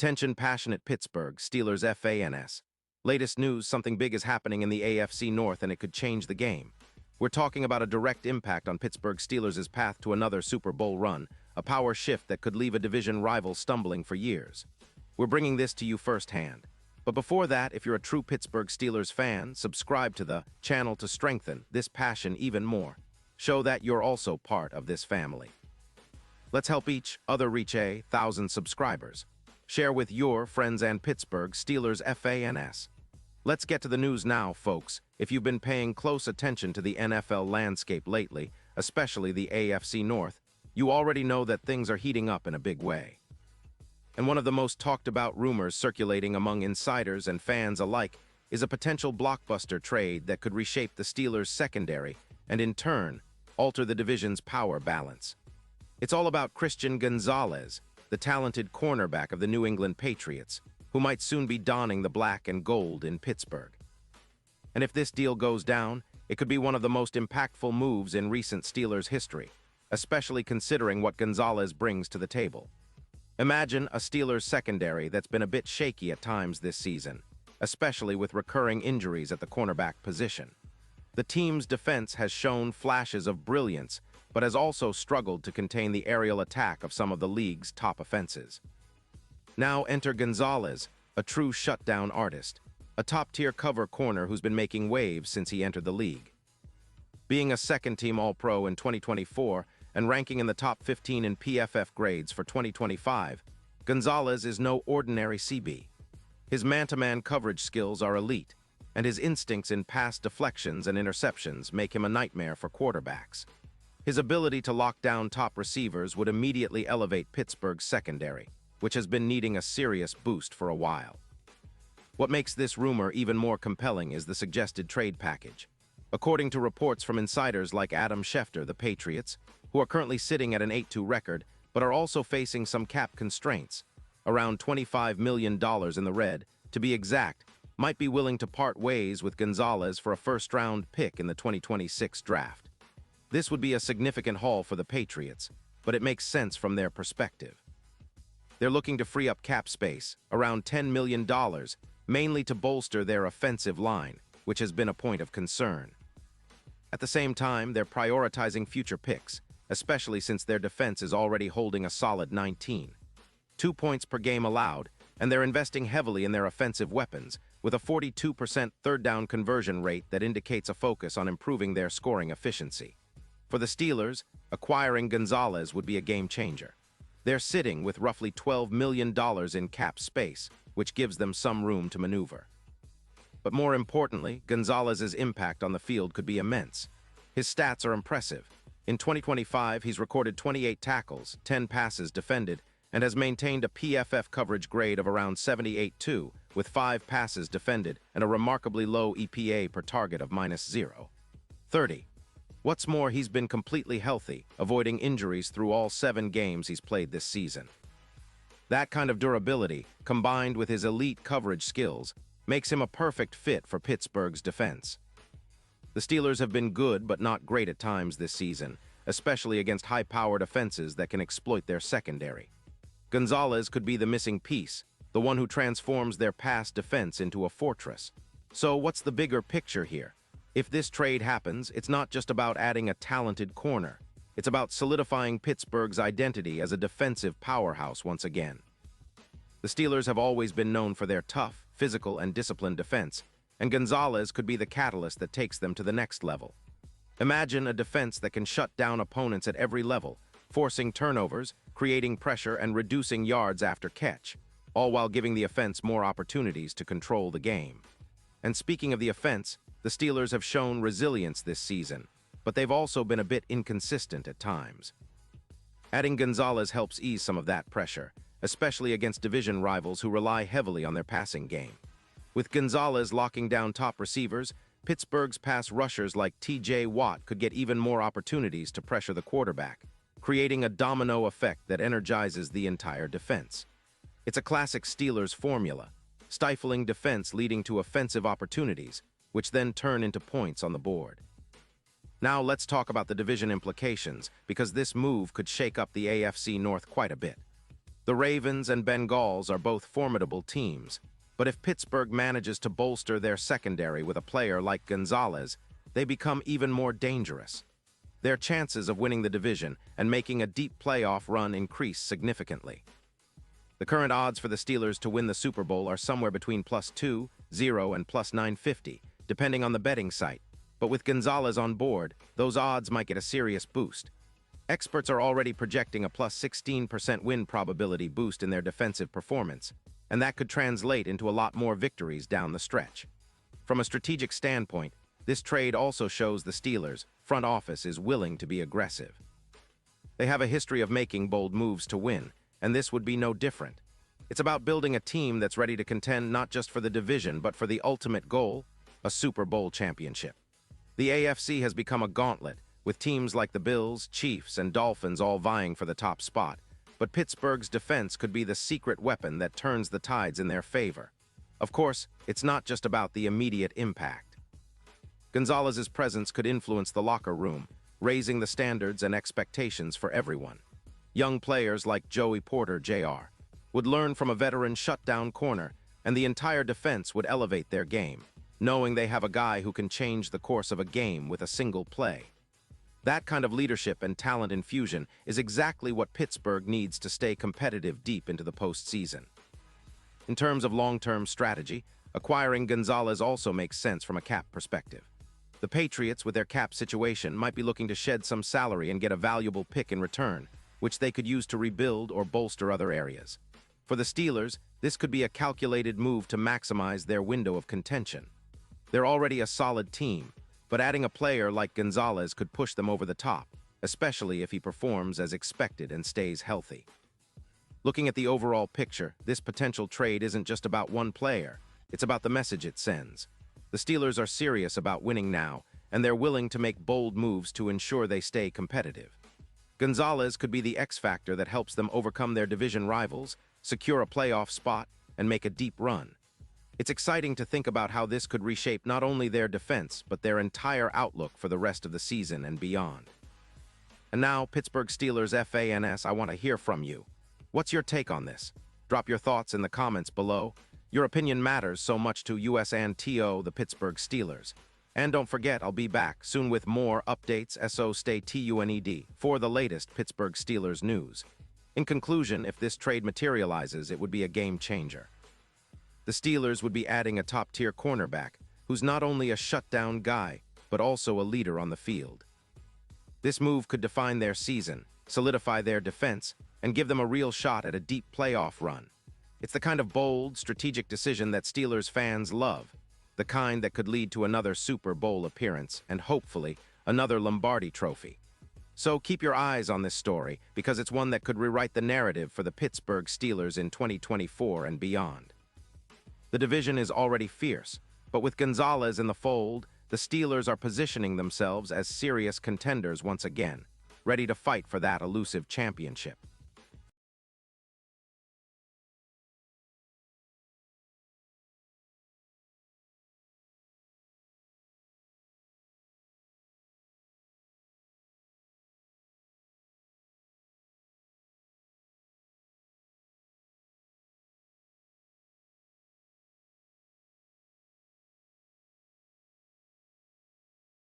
Attention passionate Pittsburgh Steelers fans. Latest news, something big is happening in the AFC North and it could change the game. We're talking about a direct impact on Pittsburgh Steelers' path to another Super Bowl run, a power shift that could leave a division rival stumbling for years. We're bringing this to you firsthand. But before that, if you're a true Pittsburgh Steelers fan, subscribe to the channel to strengthen this passion even more. Show that you're also part of this family. Let's help each other reach 1,000 subscribers. Share with your friends and Pittsburgh Steelers fans. Let's get to the news now, folks. If you've been paying close attention to the NFL landscape lately, especially the AFC North, you already know that things are heating up in a big way. And one of the most talked about rumors circulating among insiders and fans alike is a potential blockbuster trade that could reshape the Steelers' secondary and, in turn, alter the division's power balance. It's all about Christian Gonzalez, the talented cornerback of the New England Patriots, who might soon be donning the black and gold in Pittsburgh. And if this deal goes down, it could be one of the most impactful moves in recent Steelers history, especially considering what Gonzalez brings to the table. Imagine a Steelers secondary that's been a bit shaky at times this season, especially with recurring injuries at the cornerback position. The team's defense has shown flashes of brilliance, but has also struggled to contain the aerial attack of some of the league's top offenses. Now enter Gonzalez, a true shutdown artist, a top-tier cover corner who's been making waves since he entered the league. Being a second-team All-Pro in 2024 and ranking in the top 15 in PFF grades for 2025, Gonzalez is no ordinary CB. His man-to-man coverage skills are elite, and his instincts in pass deflections and interceptions make him a nightmare for quarterbacks. His ability to lock down top receivers would immediately elevate Pittsburgh's secondary, which has been needing a serious boost for a while. What makes this rumor even more compelling is the suggested trade package. According to reports from insiders like Adam Schefter, the Patriots, who are currently sitting at an 8-2 record, but are also facing some cap constraints, around $25 million in the red, to be exact, might be willing to part ways with Gonzalez for a first-round pick in the 2026 draft. This would be a significant haul for the Patriots, but it makes sense from their perspective. They're looking to free up cap space, around $10 million, mainly to bolster their offensive line, which has been a point of concern. At the same time, they're prioritizing future picks, especially since their defense is already holding a solid 19. 2 points per game allowed, and they're investing heavily in their offensive weapons, with a 42% third-down conversion rate that indicates a focus on improving their scoring efficiency. For the Steelers, acquiring Gonzalez would be a game-changer. They're sitting with roughly $12 million in cap space, which gives them some room to maneuver. But more importantly, Gonzalez's impact on the field could be immense. His stats are impressive. In 2025, he's recorded 28 tackles, 10 passes defended, and has maintained a PFF coverage grade of around 78.2, with 5 passes defended and a remarkably low EPA per target of -0.30. What's more, he's been completely healthy, avoiding injuries through all 7 games he's played this season. That kind of durability, combined with his elite coverage skills, makes him a perfect fit for Pittsburgh's defense. The Steelers have been good but not great at times this season, especially against high-powered offenses that can exploit their secondary. Gonzalez could be the missing piece, the one who transforms their pass defense into a fortress. So what's the bigger picture here? If this trade happens, it's not just about adding a talented corner. It's about solidifying Pittsburgh's identity as a defensive powerhouse once again. The Steelers have always been known for their tough, physical, and disciplined defense, and Gonzalez could be the catalyst that takes them to the next level. Imagine a defense that can shut down opponents at every level, forcing turnovers, creating pressure, and reducing yards after catch, all while giving the offense more opportunities to control the game. And speaking of the offense, the Steelers have shown resilience this season, but they've also been a bit inconsistent at times. Adding Gonzalez helps ease some of that pressure, especially against division rivals who rely heavily on their passing game. With Gonzalez locking down top receivers, Pittsburgh's pass rushers like T.J. Watt could get even more opportunities to pressure the quarterback, creating a domino effect that energizes the entire defense. It's a classic Steelers formula, stifling defense leading to offensive opportunities, which then turn into points on the board. Now let's talk about the division implications, because this move could shake up the AFC North quite a bit. The Ravens and Bengals are both formidable teams, but if Pittsburgh manages to bolster their secondary with a player like Gonzalez, they become even more dangerous. Their chances of winning the division and making a deep playoff run increase significantly. The current odds for the Steelers to win the Super Bowl are somewhere between +2, 0, and +950, depending on the betting site. But with Gonzalez on board, those odds might get a serious boost. Experts are already projecting a +16% win probability boost in their defensive performance, and that could translate into a lot more victories down the stretch. From a strategic standpoint, this trade also shows the Steelers' front office is willing to be aggressive. They have a history of making bold moves to win, and this would be no different. It's about building a team that's ready to contend not just for the division, but for the ultimate goal, a Super Bowl championship. The AFC has become a gauntlet, with teams like the Bills, Chiefs, and Dolphins all vying for the top spot, but Pittsburgh's defense could be the secret weapon that turns the tides in their favor. Of course, it's not just about the immediate impact. Gonzalez's presence could influence the locker room, raising the standards and expectations for everyone. Young players like Joey Porter Jr. would learn from a veteran shutdown corner, and the entire defense would elevate their game, knowing they have a guy who can change the course of a game with a single play. That kind of leadership and talent infusion is exactly what Pittsburgh needs to stay competitive deep into the postseason. In terms of long-term strategy, acquiring Gonzalez also makes sense from a cap perspective. The Patriots, with their cap situation, might be looking to shed some salary and get a valuable pick in return, which they could use to rebuild or bolster other areas. For the Steelers, this could be a calculated move to maximize their window of contention. They're already a solid team, but adding a player like Gonzalez could push them over the top, especially if he performs as expected and stays healthy. Looking at the overall picture, this potential trade isn't just about one player, it's about the message it sends. The Steelers are serious about winning now, and they're willing to make bold moves to ensure they stay competitive. Gonzalez could be the X factor that helps them overcome their division rivals, secure a playoff spot, and make a deep run. It's exciting to think about how this could reshape not only their defense, but their entire outlook for the rest of the season and beyond. And now, Pittsburgh Steelers fans, I want to hear from you. What's your take on this? Drop your thoughts in the comments below. Your opinion matters so much to us and the Pittsburgh Steelers. And don't forget, I'll be back soon with more updates, so stay tuned for the latest Pittsburgh Steelers news. In conclusion, if this trade materializes, it would be a game changer. The Steelers would be adding a top-tier cornerback who's not only a shutdown guy, but also a leader on the field. This move could define their season, solidify their defense, and give them a real shot at a deep playoff run. It's the kind of bold, strategic decision that Steelers fans love, the kind that could lead to another Super Bowl appearance and, hopefully, another Lombardi trophy. So keep your eyes on this story, because it's one that could rewrite the narrative for the Pittsburgh Steelers in 2024 and beyond. The division is already fierce, but with Gonzalez in the fold, the Steelers are positioning themselves as serious contenders once again, ready to fight for that elusive championship.